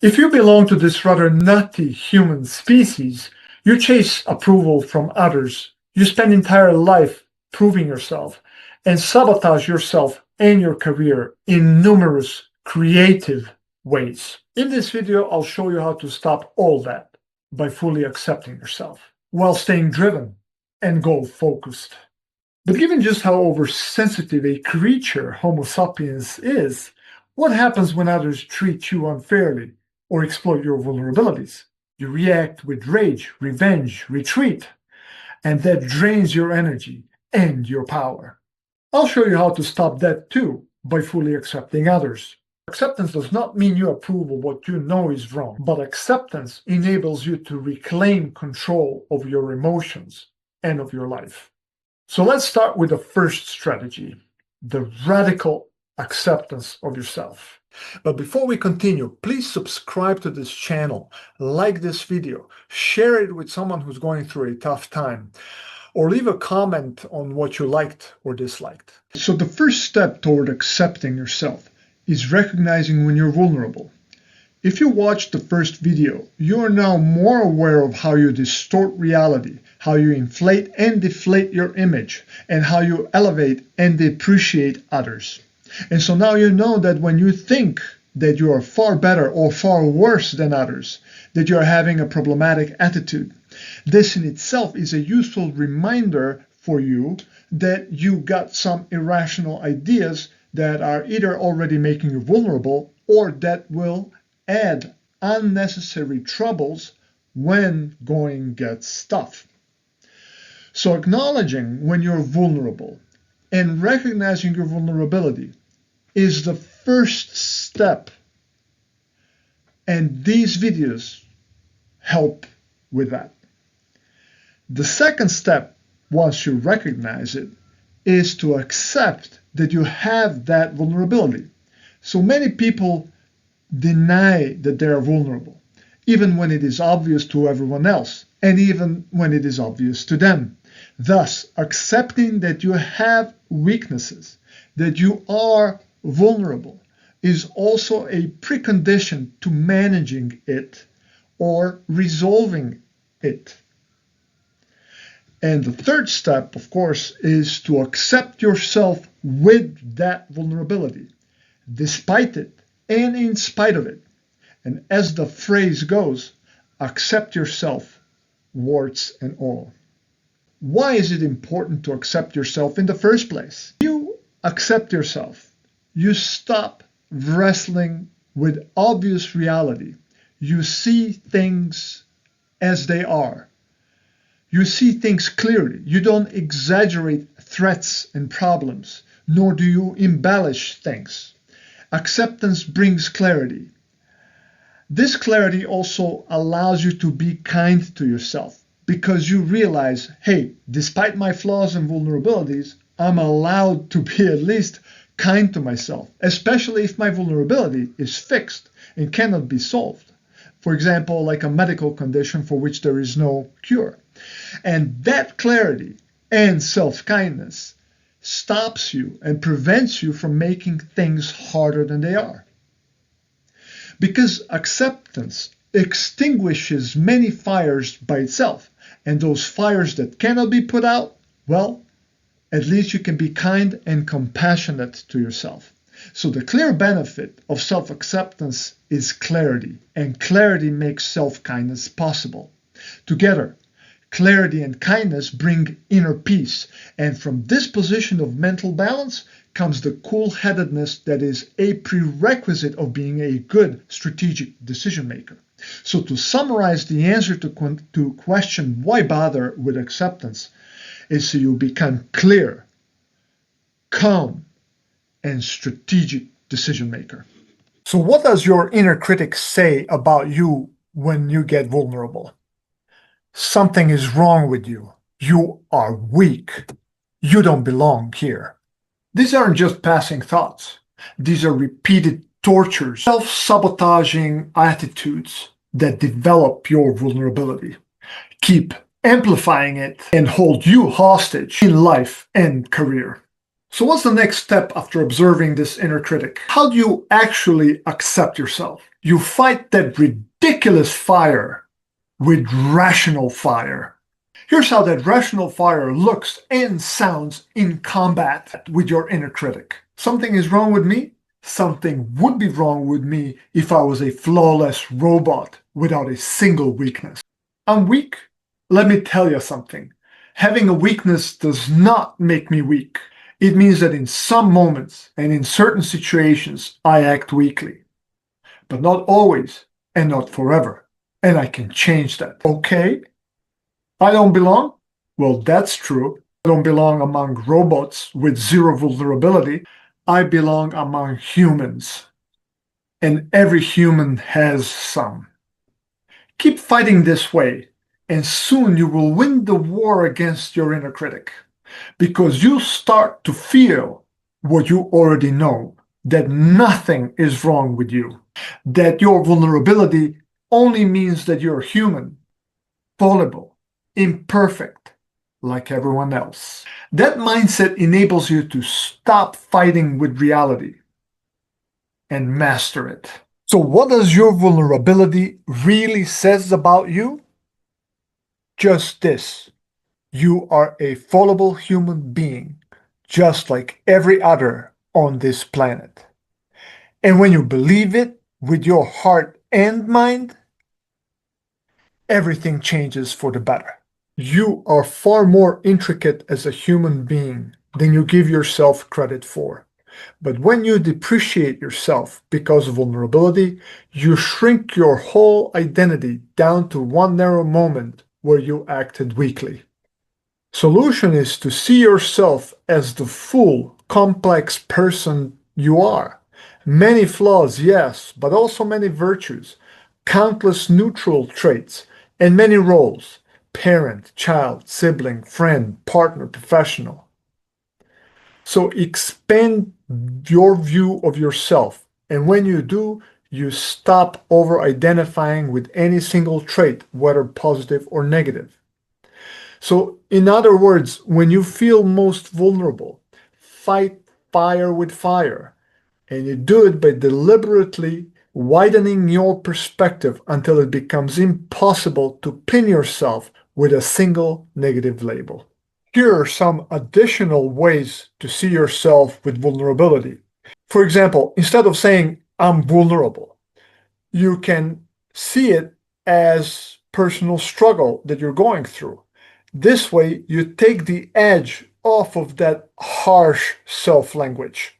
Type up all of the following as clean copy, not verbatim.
If you belong to this rather nutty human species, you chase approval from others. You spend entire life proving yourself and sabotage yourself and your career in numerous creative ways. In this video, I'll show you how to stop all that by fully accepting yourself while staying driven and goal-focused. But given just how oversensitive a creature Homo sapiens is, what happens when others treat you unfairly or exploit your vulnerabilities? You react with rage, revenge, retreat, and that drains your energy and your power. I'll show you how to stop that too by fully accepting others. Acceptance does not mean you approve of what you know is wrong, but acceptance enables you to reclaim control of your emotions and of your life. So let's start with the first strategy, the radical acceptance of yourself. But before we continue, please subscribe to this channel, like this video, share it with someone who's going through a tough time, or leave a comment on what you liked or disliked. So the first step toward accepting yourself is recognizing when you're vulnerable. If you watched the first video, you are now more aware of how you distort reality, how you inflate and deflate your image, and how you elevate and depreciate others. And so now you know that when you think that you are far better or far worse than others, that you are having a problematic attitude, this in itself is a useful reminder for you that you got some irrational ideas that are either already making you vulnerable or that will add unnecessary troubles when going gets tough. So acknowledging when you're vulnerable and recognizing your vulnerability is the first step, and these videos help with that. The second step, once you recognize it, is to accept that you have that vulnerability. So many people deny that they are vulnerable, even when it is obvious to everyone else, and even when it is obvious to them. Thus, accepting that you have weaknesses, that you are vulnerable, is also a precondition to managing it or resolving it. And the third step, of course, is to accept yourself with that vulnerability, despite it and in spite of it. And as the phrase goes, accept yourself, warts and all. Why is it important to accept yourself in the first place? You accept yourself. You stop wrestling with obvious reality. You see things as they are. You see things clearly. You don't exaggerate threats and problems, nor do you embellish things. Acceptance brings clarity. This clarity also allows you to be kind to yourself because you realize, hey, despite my flaws and vulnerabilities, I'm allowed to be at least kind to myself, especially if my vulnerability is fixed and cannot be solved. For example, like a medical condition for which there is no cure. And that clarity and self-kindness stops you and prevents you from making things harder than they are. Because acceptance extinguishes many fires by itself, and those fires that cannot be put out, well, at least you can be kind and compassionate to yourself. So the clear benefit of self-acceptance is clarity, and clarity makes self-kindness possible. Together, clarity and kindness bring inner peace, and from this position of mental balance comes the cool-headedness that is a prerequisite of being a good strategic decision maker. So to summarize the answer to question why bother with acceptance is so you become clear, calm, and strategic decision maker. So what does your inner critic say about you when you get vulnerable? Something is wrong with you. You are weak. You don't belong here. These aren't just passing thoughts. These are repeated tortures, self-sabotaging attitudes that develop your vulnerability, keep amplifying it, and hold you hostage in life and career. So what's the next step after observing this inner critic? How do you actually accept yourself? You fight that ridiculous fire with rational fire. Here's how that rational fire looks and sounds in combat with your inner critic. Something is wrong with me? Something would be wrong with me if I was a flawless robot without a single weakness. I'm weak? Let me tell you something. Having a weakness does not make me weak. It means that in some moments and in certain situations, I act weakly. But not always and not forever. And I can change that. Okay? I don't belong? Well, that's true. I don't belong among robots with zero vulnerability. I belong among humans. And every human has some. Keep fighting this way, and soon you will win the war against your inner critic. Because you start to feel what you already know, that nothing is wrong with you, that your vulnerability only means that you're human, vulnerable, imperfect, like everyone else. That mindset enables you to stop fighting with reality and master it. So what does your vulnerability really says about you? Just this. You are a fallible human being, just like every other on this planet. And when you believe it with your heart and mind, everything changes for the better. You are far more intricate as a human being than you give yourself credit for. But when you depreciate yourself because of vulnerability, you shrink your whole identity down to one narrow moment where you acted weakly. Solution is to see yourself as the full, complex person you are. Many flaws, yes, but also many virtues, countless neutral traits, and many roles: parent, child, sibling, friend, partner, professional. So expand your view of yourself, and when you do, you stop over-identifying with any single trait, whether positive or negative. So, in other words, when you feel most vulnerable, fight fire with fire. And you do it by deliberately widening your perspective until it becomes impossible to pin yourself with a single negative label. Here are some additional ways to see yourself with vulnerability. For example, instead of saying, I'm vulnerable, you can see it as personal struggle that you're going through. This way, you take the edge off of that harsh self-language.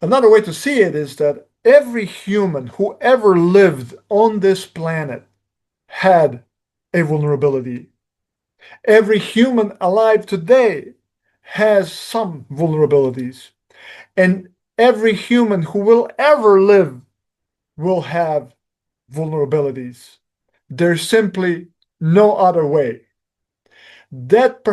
Another way to see it is that every human who ever lived on this planet had a vulnerability. Every human alive today has some vulnerabilities. And every human who will ever live will have vulnerabilities. There's simply no other way. That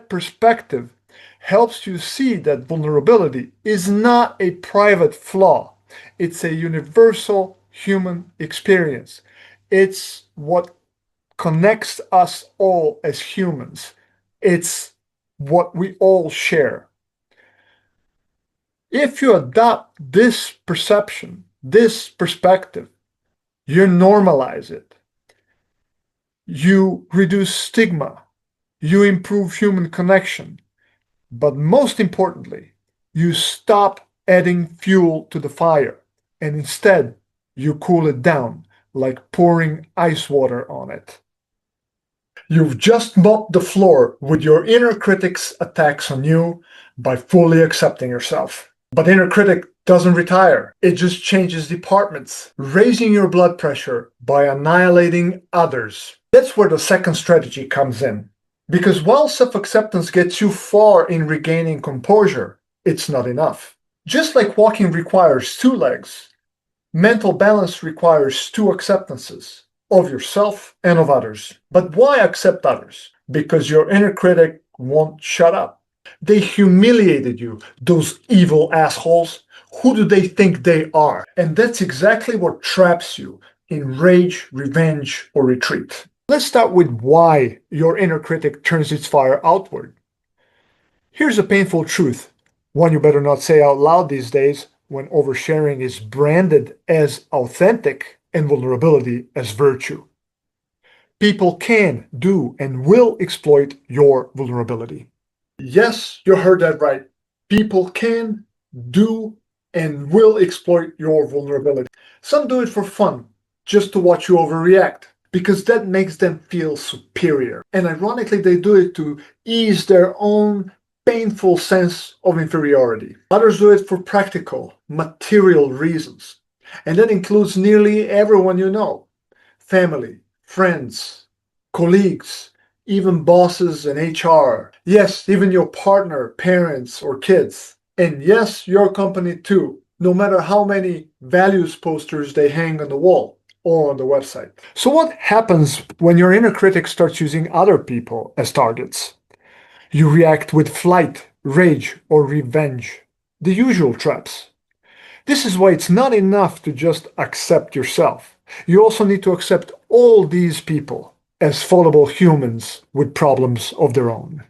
perspective helps you see that vulnerability is not a private flaw. It's a universal human experience. It's what connects us all as humans. It's what we all share. If you adopt this perception, this perspective, you normalize it. You reduce stigma. You improve human connection. But most importantly, you stop adding fuel to the fire, and instead you cool it down like pouring ice water on it. You've just mopped the floor with your inner critic's attacks on you by fully accepting yourself. But inner critic doesn't retire. It just changes departments, raising your blood pressure by annihilating others. That's where the second strategy comes in. Because while self-acceptance gets you far in regaining composure, it's not enough. Just like walking requires two legs, mental balance requires two acceptances, of yourself and of others. But why accept others? Because your inner critic won't shut up. They humiliated you, those evil assholes. Who do they think they are? And that's exactly what traps you in rage, revenge, or retreat. Let's start with why your inner critic turns its fire outward. Here's a painful truth, one you better not say out loud these days, when oversharing is branded as authentic and vulnerability as virtue. People can, do, and will exploit your vulnerability. Yes, you heard that right. People can, do, and will exploit your vulnerability. Some do it for fun, just to watch you overreact, because that makes them feel superior. And ironically, they do it to ease their own painful sense of inferiority. Others do it for practical, material reasons. And that includes nearly everyone you know: family, friends, colleagues, even bosses and HR. Yes, even your partner, parents, or kids. And yes, your company too, no matter how many values posters they hang on the wall or on the website. So, what happens when your inner critic starts using other people as targets? You react with flight, rage, or revenge. The usual traps. This is why it's not enough to just accept yourself. You also need to accept all these people as fallible humans with problems of their own.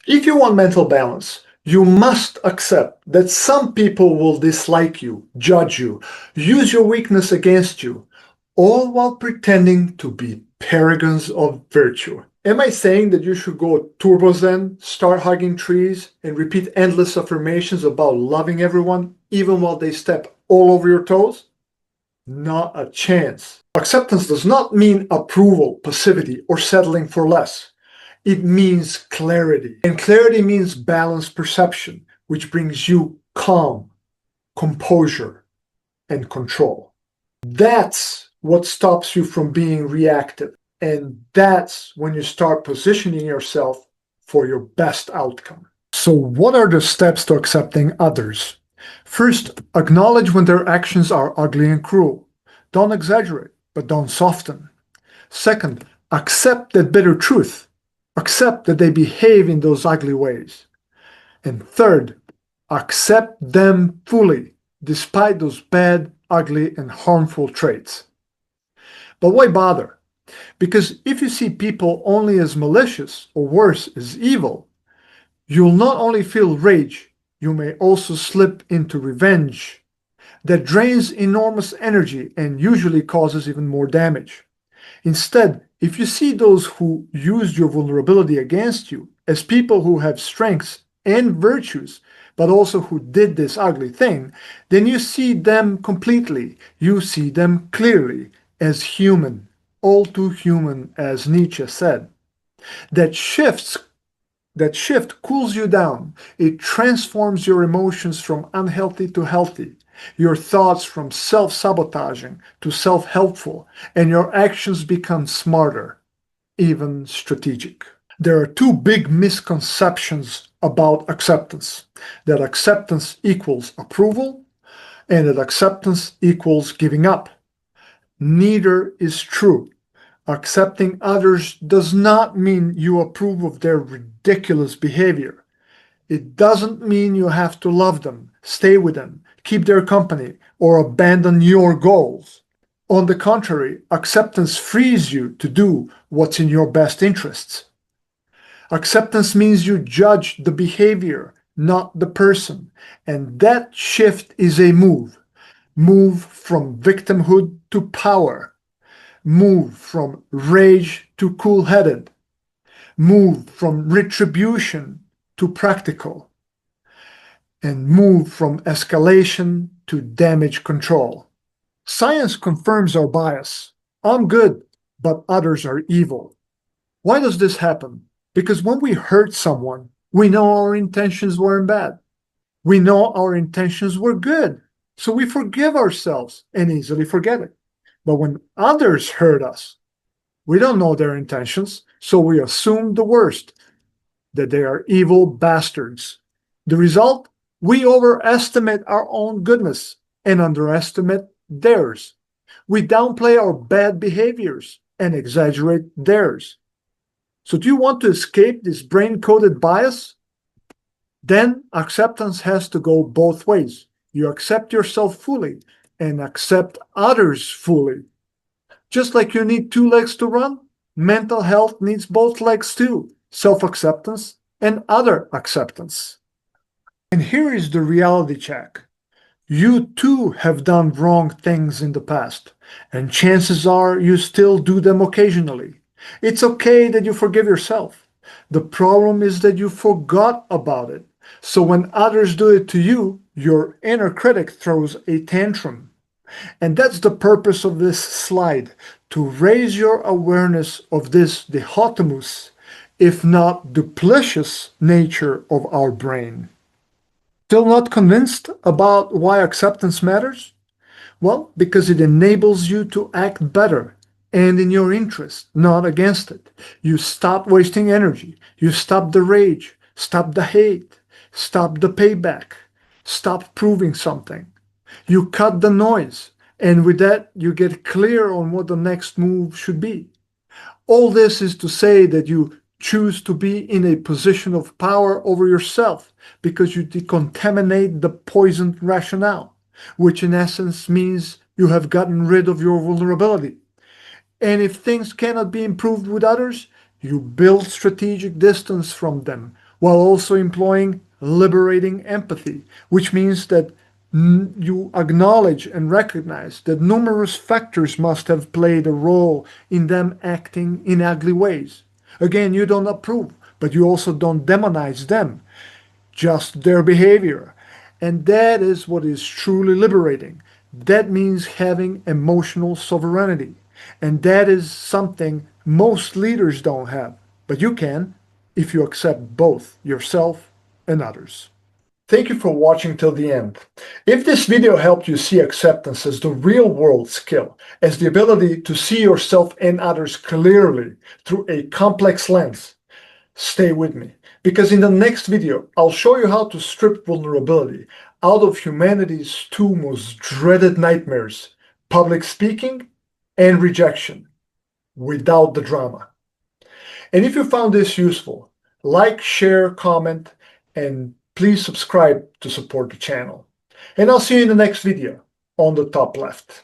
If you want mental balance, you must accept that some people will dislike you, judge you, use your weakness against you, all while pretending to be paragons of virtue. Am I saying that you should go turbo zen, start hugging trees, and repeat endless affirmations about loving everyone, even while they step all over your toes? Not a chance. Acceptance does not mean approval, passivity, or settling for less. It means clarity. And clarity means balanced perception, which brings you calm, composure, and control. That's what stops you from being reactive. And that's when you start positioning yourself for your best outcome. So, what are the steps to accepting others? First, acknowledge when their actions are ugly and cruel. Don't exaggerate, but don't soften. Second, accept that bitter truth. Accept that they behave in those ugly ways. And third, accept them fully, despite those bad, ugly, and harmful traits. But why bother? Because if you see people only as malicious, or worse, as evil, you'll not only feel rage, you may also slip into revenge. That drains enormous energy and usually causes even more damage. Instead, if you see those who used your vulnerability against you as people who have strengths and virtues, but also who did this ugly thing, then you see them completely. You see them clearly as human, all too human, as Nietzsche said. That shift cools you down. It transforms your emotions from unhealthy to healthy, your thoughts from self-sabotaging to self-helpful, and your actions become smarter, even strategic. There are two big misconceptions about acceptance: that acceptance equals approval, and that acceptance equals giving up. Neither is true. Accepting others does not mean you approve of their ridiculous behavior. It doesn't mean you have to love them, stay with them, keep their company, or abandon your goals. On the contrary, acceptance frees you to do what's in your best interests. Acceptance means you judge the behavior, not the person. And that shift is a move. Move from victimhood to power. Move from rage to coolheaded. Move from retribution to practical. And move from escalation to damage control. Science confirms our bias. I'm good, but others are evil. Why does this happen? Because when we hurt someone, we know our intentions weren't bad. We know our intentions were good. So we forgive ourselves and easily forget it. But when others hurt us, we don't know their intentions, so we assume the worst, that they are evil bastards. The result? We overestimate our own goodness and underestimate theirs. We downplay our bad behaviors and exaggerate theirs. So do you want to escape this brain-coded bias? Then acceptance has to go both ways. You accept yourself fully and accept others fully. Just like you need two legs to run, mental health needs both legs too: self-acceptance and other acceptance. And here is the reality check. You too have done wrong things in the past, and chances are you still do them occasionally. It's okay that you forgive yourself. The problem is that you forgot about it. So when others do it to you, your inner critic throws a tantrum. And that's the purpose of this slide, to raise your awareness of this dichotomous, if not duplicitous, nature of our brain. Still not convinced about why acceptance matters? Well, because it enables you to act better and in your interest, not against it. You stop wasting energy. You stop the rage, stop the hate, stop the payback, stop proving something. You cut the noise, and with that, you get clear on what the next move should be. All this is to say that you choose to be in a position of power over yourself because you decontaminate the poisoned rationale, which in essence means you have gotten rid of your vulnerability. And if things cannot be improved with others, you build strategic distance from them while also employing liberating empathy, which means that you acknowledge and recognize that numerous factors must have played a role in them acting in ugly ways. Again, you don't approve, but you also don't demonize them, just their behavior. And that is what is truly liberating. That means having emotional sovereignty. And that is something most leaders don't have. But you can if you accept both yourself and others. Thank you for watching till the end. If this video helped you see acceptance as the real world skill, as the ability to see yourself and others clearly through a complex lens, stay with me. Because in the next video, I'll show you how to strip vulnerability out of humanity's two most dreaded nightmares, public speaking and rejection, without the drama. And if you found this useful, like, share, comment, and please subscribe to support the channel. And I'll see you in the next video on the top left.